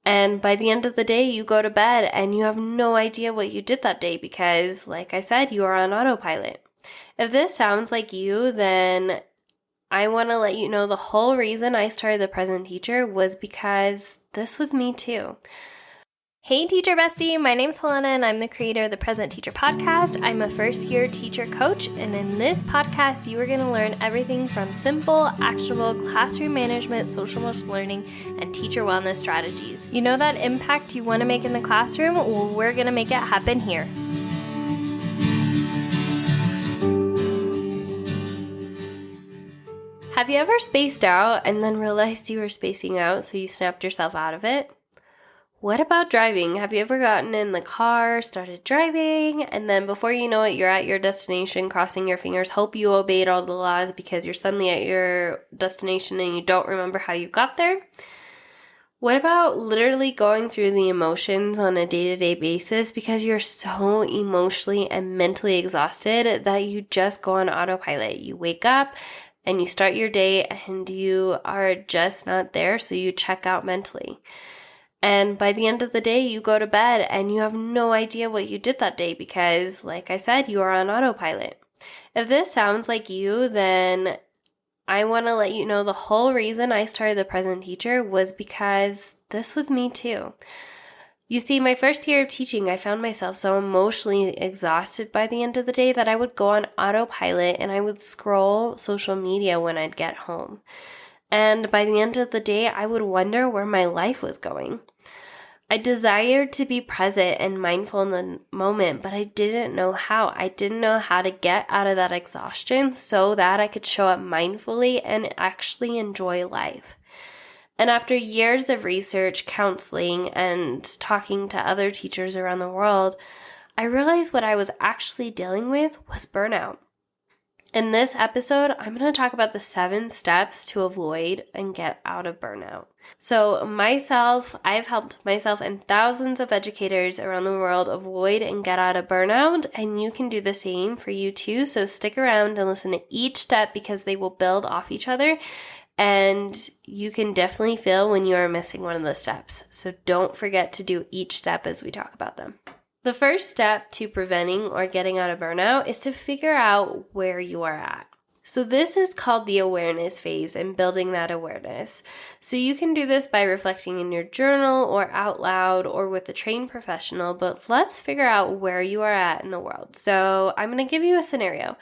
And by the end of the day, you go to bed and you have no idea what you did that day because, like I said, you are on autopilot. If this sounds like you, then I want to let you know the whole reason I started The Present Teacher was because this was me too. Hey teacher bestie, my name's Helena and I'm the creator of the Present Teacher podcast. I'm a first-year teacher coach, and in this podcast you are going to learn everything from simple, actionable classroom management, social emotional learning, and teacher wellness strategies. You know that impact you want to make in the classroom? Well, we're going to make it happen here. Have you ever spaced out and then realized you were spacing out, so you snapped yourself out of it? What about driving? Have you ever gotten in the car, started driving, and then before you know it, you're at your destination, crossing your fingers, hope you obeyed all the laws because you're suddenly at your destination and you don't remember how you got there? What about literally going through the emotions on a day-to-day basis because you're so emotionally and mentally exhausted that you just go on autopilot? You wake up and you start your day and you are just not there, so you check out mentally. And by the end of the day, you go to bed and you have no idea what you did that day because, like I said, you are on autopilot. If this sounds like you, then I want to let you know the whole reason I started The Present Teacher was because this was me too. You see, my first year of teaching, I found myself so emotionally exhausted by the end of the day that I would go on autopilot and I would scroll social media when I'd get home. And by the end of the day, I would wonder where my life was going. I desired to be present and mindful in the moment, but I didn't know how. I didn't know how to get out of that exhaustion so that I could show up mindfully and actually enjoy life. And after years of research, counseling, and talking to other teachers around the world, I realized what I was actually dealing with was burnout. In this episode, I'm going to talk about the 7 steps to avoid and get out of burnout. So I've helped myself and thousands of educators around the world avoid and get out of burnout, and you can do the same for you too. So stick around and listen to each step because they will build off each other, and you can definitely feel when you are missing one of the steps. So don't forget to do each step as we talk about them. The first step to preventing or getting out of burnout is to figure out where you are at. So this is called the awareness phase and building that awareness. So you can do this by reflecting in your journal or out loud or with a trained professional, but let's figure out where you are at in the world. So I'm going to give you a scenario.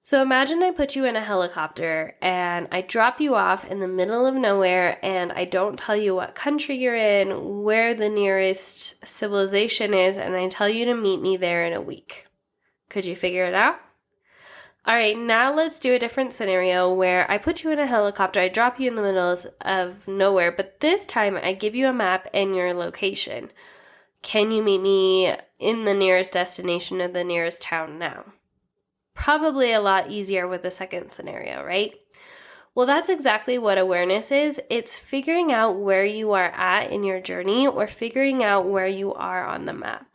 So imagine I put you in a helicopter and I drop you off in the middle of nowhere and I don't tell you what country you're in, where the nearest civilization is, and I tell you to meet me there in a week. Could you figure it out? All right, now let's do a different scenario where I put you in a helicopter, I drop you in the middle of nowhere, but this time I give you a map and your location. Can you meet me in the nearest destination or the nearest town now? Probably a lot easier with the second scenario, right? Well, that's exactly what awareness is. It's figuring out where you are at in your journey or figuring out where you are on the map.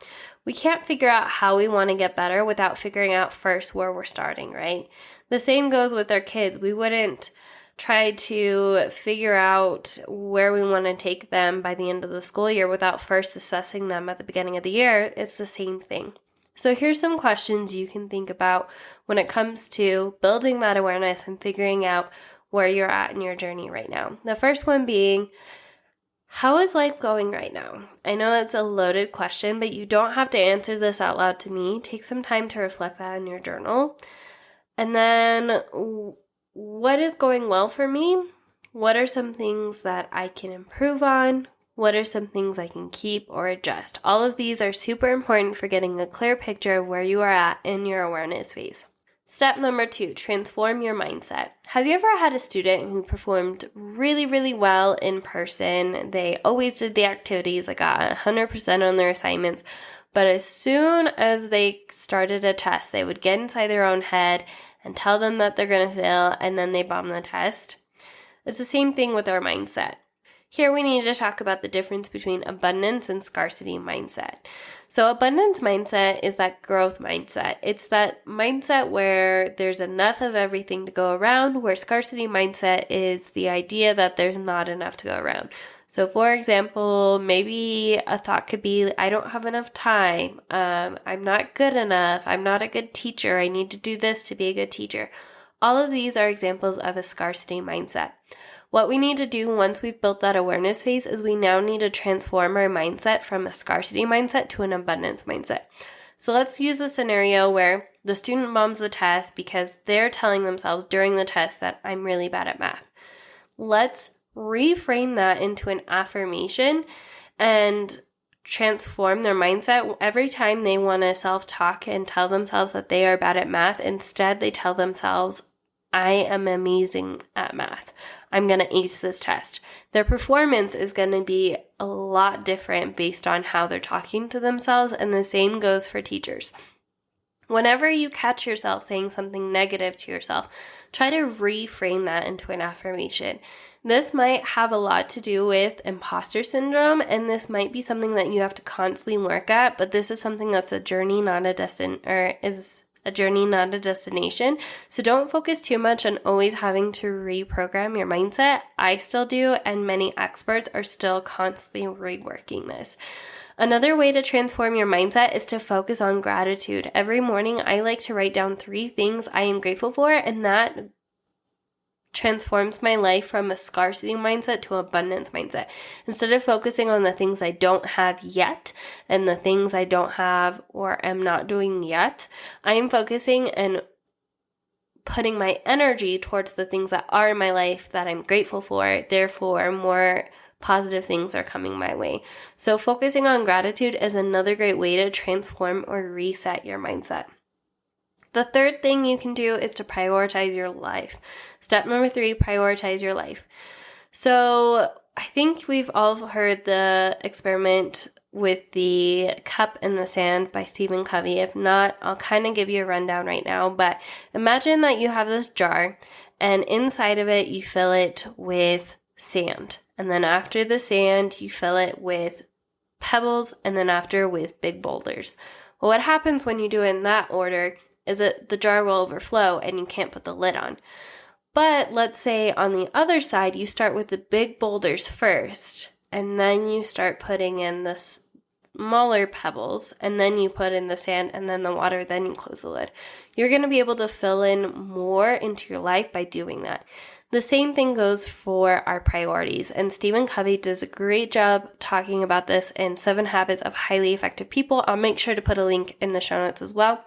We can't figure out how we want to get better without figuring out first where we're starting, right? The same goes with our kids. We wouldn't try to figure out where we want to take them by the end of the school year without first assessing them at the beginning of the year. It's the same thing. So here's some questions you can think about when it comes to building that awareness and figuring out where you're at in your journey right now. The first one being, how is life going right now? I know that's a loaded question, but you don't have to answer this out loud to me. Take some time to reflect that in your journal. And then, what is going well for me? What are some things that I can improve on? What are some things I can keep or adjust? All of these are super important for getting a clear picture of where you are at in your awareness phase. Step number 2, transform your mindset. Have you ever had a student who performed really, really well in person? They always did the activities, like got 100% on their assignments, but as soon as they started a test, they would get inside their own head and tell them that they're going to fail, and then they bomb the test. It's the same thing with our mindset. Here we need to talk about the difference between abundance and scarcity mindset. So abundance mindset is that growth mindset. It's that mindset where there's enough of everything to go around, where scarcity mindset is the idea that there's not enough to go around. So for example, maybe a thought could be, I don't have enough time. I'm not good enough. I'm not a good teacher. I need to do this to be a good teacher. All of these are examples of a scarcity mindset. What we need to do once we've built that awareness phase is we now need to transform our mindset from a scarcity mindset to an abundance mindset. So let's use a scenario where the student bombs the test because they're telling themselves during the test that I'm really bad at math. Let's reframe that into an affirmation and transform their mindset. Every time they want to self-talk and tell themselves that they are bad at math, instead they tell themselves, I am amazing at math. I'm going to ace this test. Their performance is going to be a lot different based on how they're talking to themselves, and the same goes for teachers. Whenever you catch yourself saying something negative to yourself, try to reframe that into an affirmation. This might have a lot to do with imposter syndrome, and this might be something that you have to constantly work at, but this is something that's a journey, not a destination. So don't focus too much on always having to reprogram your mindset. I still do, and many experts are still constantly reworking this. Another way to transform your mindset is to focus on gratitude. Every morning, I like to write down 3 things I am grateful for, and that transforms my life from a scarcity mindset to an abundance mindset. Instead of focusing on the things I don't have yet and the things I don't have or am not doing yet, I am focusing and putting my energy towards the things that are in my life that I'm grateful for. Therefore, more positive things are coming my way. So focusing on gratitude is another great way to transform or reset your mindset. The third thing you can do is to prioritize your life. Step number 3, prioritize your life. So I think we've all heard the experiment with the cup and the sand by Stephen Covey. If not, I'll kind of give you a rundown right now. But imagine that you have this jar, and inside of it, you fill it with sand. And then after the sand, you fill it with pebbles, and then after with big boulders. Well, what happens when you do it in that order is that the jar will overflow and you can't put the lid on. But let's say on the other side, you start with the big boulders first, and then you start putting in the smaller pebbles, and then you put in the sand and then the water, then you close the lid. You're going to be able to fill in more into your life by doing that. The same thing goes for our priorities, and Stephen Covey does a great job talking about this in 7 Habits of Highly Effective People. I'll make sure to put a link in the show notes as well.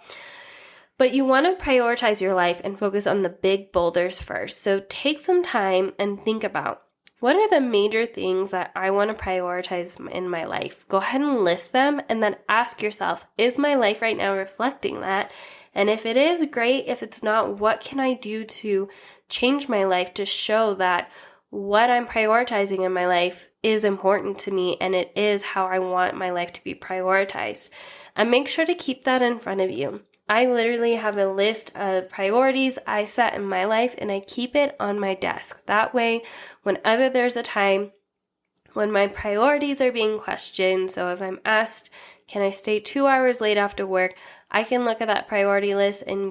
But you want to prioritize your life and focus on the big boulders first. So take some time and think about, what are the major things that I want to prioritize in my life? Go ahead and list them and then ask yourself, is my life right now reflecting that? And if it is, great. If it's not, what can I do to change my life to show that what I'm prioritizing in my life is important to me and it is how I want my life to be prioritized? And make sure to keep that in front of you. I literally have a list of priorities I set in my life, and I keep it on my desk. That way, whenever there's a time when my priorities are being questioned, so if I'm asked, can I stay 2 hours late after work, I can look at that priority list and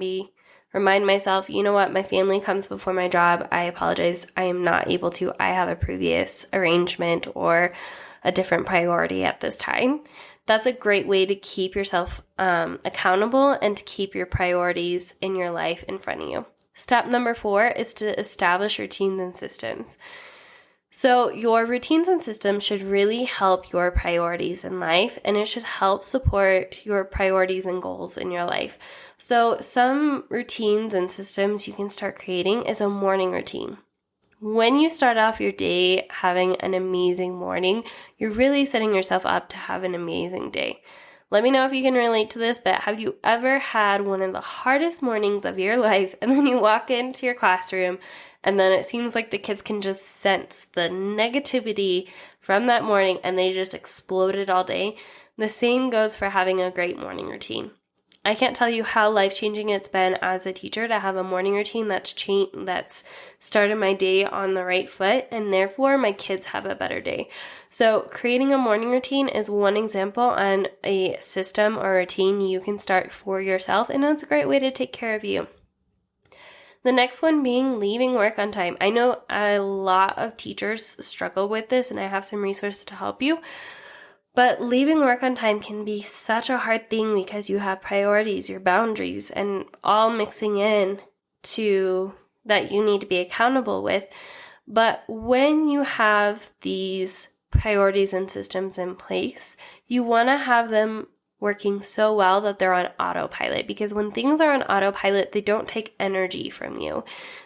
remind myself, you know what, my family comes before my job. I apologize. I am not able to. I have a previous arrangement or a different priority at this time. That's a great way to keep yourself accountable and to keep your priorities in your life in front of you. Step number 4 is to establish routines and systems. So your routines and systems should really help your priorities in life, and it should help support your priorities and goals in your life. So some routines and systems you can start creating is a morning routine. When you start off your day having an amazing morning, you're really setting yourself up to have an amazing day. Let me know if you can relate to this, but have you ever had one of the hardest mornings of your life, and then you walk into your classroom and then it seems like the kids can just sense the negativity from that morning and they just exploded all day? The same goes for having a great morning routine. I can't tell you how life-changing it's been as a teacher to have a morning routine that's started my day on the right foot, and therefore my kids have a better day. So creating a morning routine is one example on a system or routine you can start for yourself, and it's a great way to take care of you. The next one being leaving work on time. I know a lot of teachers struggle with this, and I have some resources to help you. But leaving work on time can be such a hard thing because you have priorities, your boundaries, and all mixing in to that you need to be accountable with. But when you have these priorities and systems in place, you want to have them working so well that they're on autopilot, because when things are on autopilot, they don't take energy from you.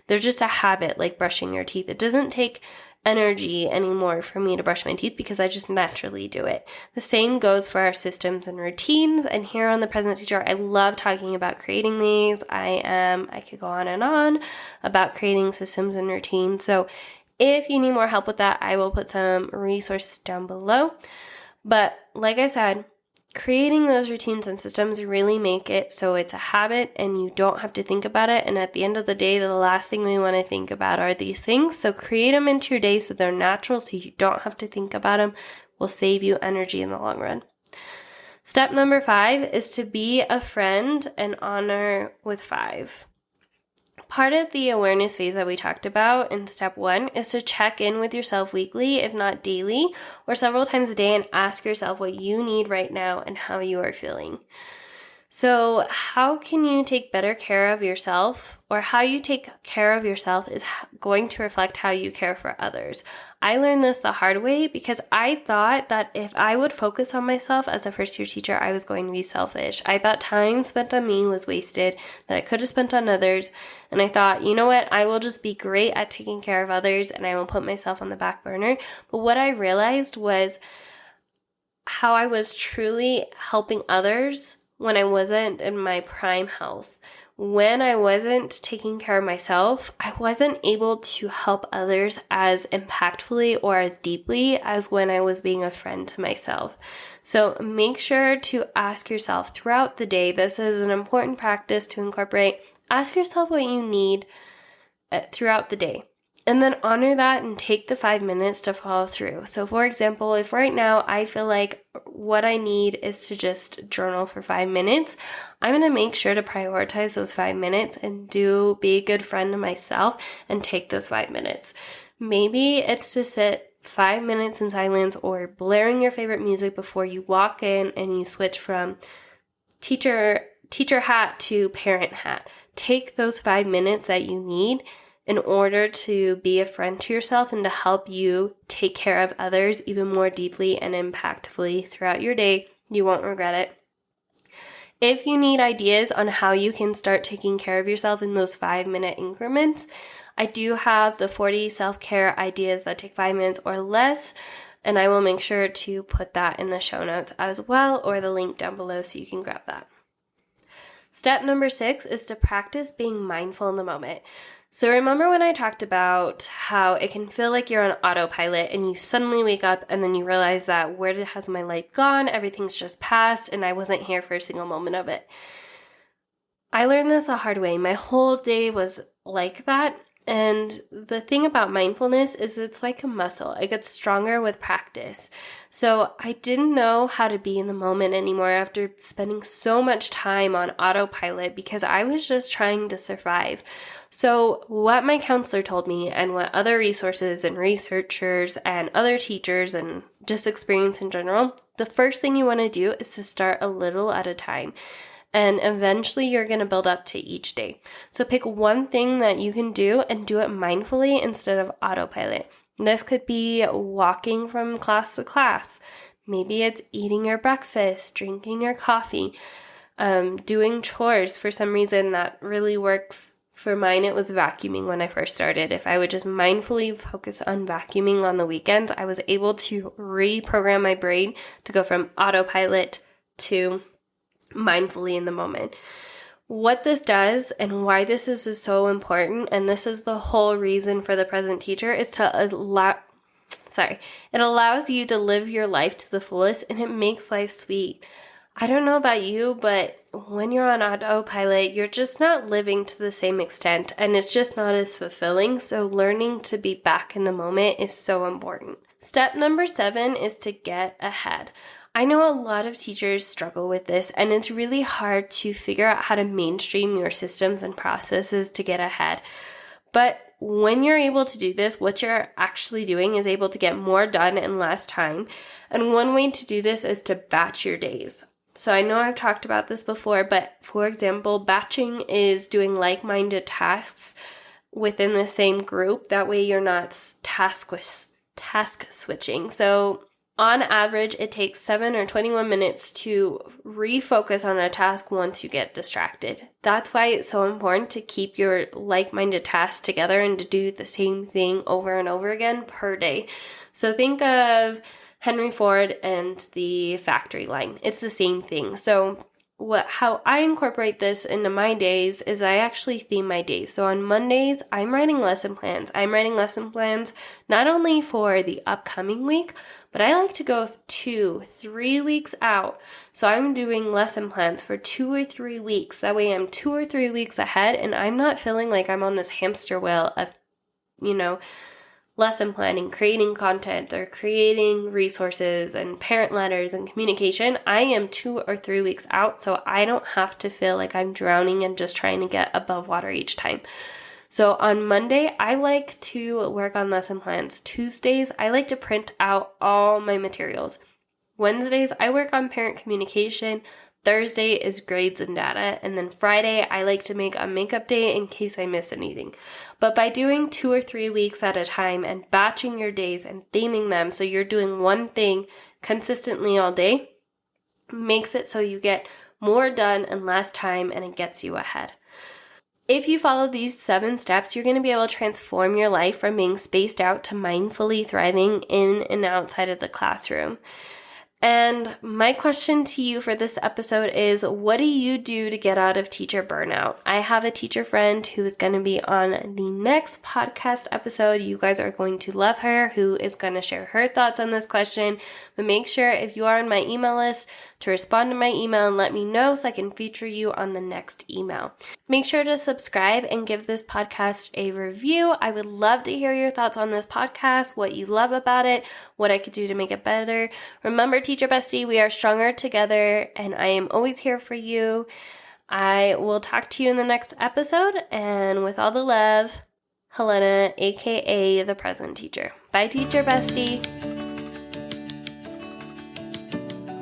They're just a habit, like brushing your teeth. It doesn't take energy anymore for me to brush my teeth because I just naturally do it. The same goes for our systems and routines. And here on the Present Teacher, I love talking about creating these. I could go on and on about creating systems and routines. So if you need more help with that, I will put some resources down below. But like I said, creating those routines and systems really make it so it's a habit and you don't have to think about it. And at the end of the day, the last thing we want to think about are these things. So create them into your day so they're natural, so you don't have to think about them. Will save you energy in the long run. Step number 5 is to be a friend and honor with 5. Part of the awareness phase that we talked about in step 1 is to check in with yourself weekly, if not daily, or several times a day, and ask yourself what you need right now and how you are feeling. So how can you take better care of yourself, or how you take care of yourself is going to reflect how you care for others. I learned this the hard way because I thought that if I would focus on myself as a first-year teacher, I was going to be selfish. I thought time spent on me was wasted, that I could have spent on others. And I thought, you know what, I will just be great at taking care of others and I will put myself on the back burner. But what I realized was how I was truly helping others when I wasn't in my prime health. When I wasn't taking care of myself, I wasn't able to help others as impactfully or as deeply as when I was being a friend to myself. So make sure to ask yourself throughout the day, this is an important practice to incorporate, ask yourself what you need throughout the day. And then honor that and take the 5 minutes to follow through. So for example, if right now I feel like what I need is to just journal for 5 minutes, I'm going to make sure to prioritize those 5 minutes and be a good friend to myself and take those 5 minutes. Maybe it's to sit 5 minutes in silence or blaring your favorite music before you walk in and you switch from teacher hat to parent hat. Take those 5 minutes that you need in order to be a friend to yourself and to help you take care of others even more deeply and impactfully throughout your day. You won't regret it. If you need ideas on how you can start taking care of yourself in those 5-minute increments, I do have the 40 self-care ideas that take 5 minutes or less, and I will make sure to put that in the show notes as well, or the link down below so you can grab that. Step number 6 is to practice being mindful in the moment. So remember when I talked about how it can feel like you're on autopilot and you suddenly wake up and then you realize that where has my life gone? Everything's just passed and I wasn't here for a single moment of it. I learned this the hard way. My whole day was like that. And the thing about mindfulness is it's like a muscle. It gets stronger with practice. So I didn't know how to be in the moment anymore after spending so much time on autopilot because I was just trying to survive. So what my counselor told me and what other resources and researchers and other teachers and just experience in general, the first thing you want to do is to start a little at a time. And eventually you're going to build up to each day. So pick one thing that you can do and do it mindfully instead of autopilot. This could be walking from class to class. Maybe it's eating your breakfast, drinking your coffee, doing chores. For some reason that really works. For mine, it was vacuuming when I first started. If I would just mindfully focus on vacuuming on the weekends, I was able to reprogram my brain to go from autopilot to mindfully in the moment. What this does and why this is so important, and this is the whole reason for the Present Teacher, is it allows you to live your life to the fullest and it makes life sweet. I don't know about you, but when you're on autopilot, you're just not living to the same extent and it's just not as fulfilling. So learning to be back in the moment is so important. Step number 7 is to get ahead. I know a lot of teachers struggle with this, and it's really hard to figure out how to mainstream your systems and processes to get ahead. But when you're able to do this, what you're actually doing is able to get more done in less time. And one way to do this is to batch your days. So I know I've talked about this before, but for example, batching is doing like-minded tasks within the same group. That way you're not task switching. So on average, it takes 7 or 21 minutes to refocus on a task once you get distracted. That's why it's so important to keep your like-minded tasks together and to do the same thing over and over again per day. So think of Henry Ford and the factory line. It's the same thing. So how I incorporate this into my days is I actually theme my days. So on Mondays, I'm writing lesson plans. I'm writing lesson plans not only for the upcoming week, but I like to go 2-3 weeks out. So I'm doing lesson plans for 2 or 3 weeks. That way I'm 2 or 3 weeks ahead, and I'm not feeling like I'm on this hamster wheel of, lesson planning, creating content, or creating resources and parent letters and communication. I am 2 or 3 weeks out, so I don't have to feel like I'm drowning and just trying to get above water each time. So on Monday, I like to work on lesson plans. Tuesdays, I like to print out all my materials. Wednesdays, I work on parent communication. Thursday is grades and data. And then Friday, I like to make a makeup day in case I miss anything. But by doing 2 or 3 weeks at a time and batching your days and theming them so you're doing one thing consistently all day, makes it so you get more done in less time and it gets you ahead. If you follow these 7 steps, you're going to be able to transform your life from being spaced out to mindfully thriving in and outside of the classroom. And my question to you for this episode is, what do you do to get out of teacher burnout? I have a teacher friend who is going to be on the next podcast episode. You guys are going to love her, who is going to share her thoughts on this question. But make sure, if you are on my email list, to respond to my email and let me know so I can feature you on the next email. Make sure to subscribe and give this podcast a review. I would love to hear your thoughts on this podcast, what you love about it, what I could do to make it better. Remember, Teacher Bestie, we are stronger together, and I am always here for you. I will talk to you in the next episode, and with all the love, Helena, aka the present teacher. Bye, Teacher Bestie.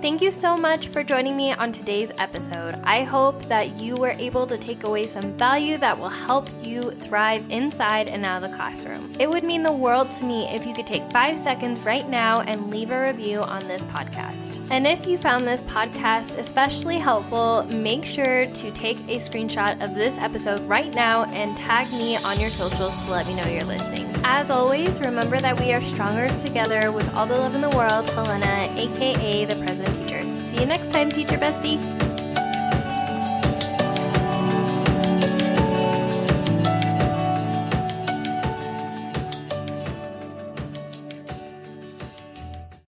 Thank you so much for joining me on today's episode. I hope that you were able to take away some value that will help you thrive inside and out of the classroom. It would mean the world to me if you could take 5 seconds right now and leave a review on this podcast. And if you found this podcast especially helpful, make sure to take a screenshot of this episode right now and tag me on your socials to let me know you're listening. As always, remember that we are stronger together with all the love in the world. Helena, aka the present teacher. See you next time, Teacher Bestie.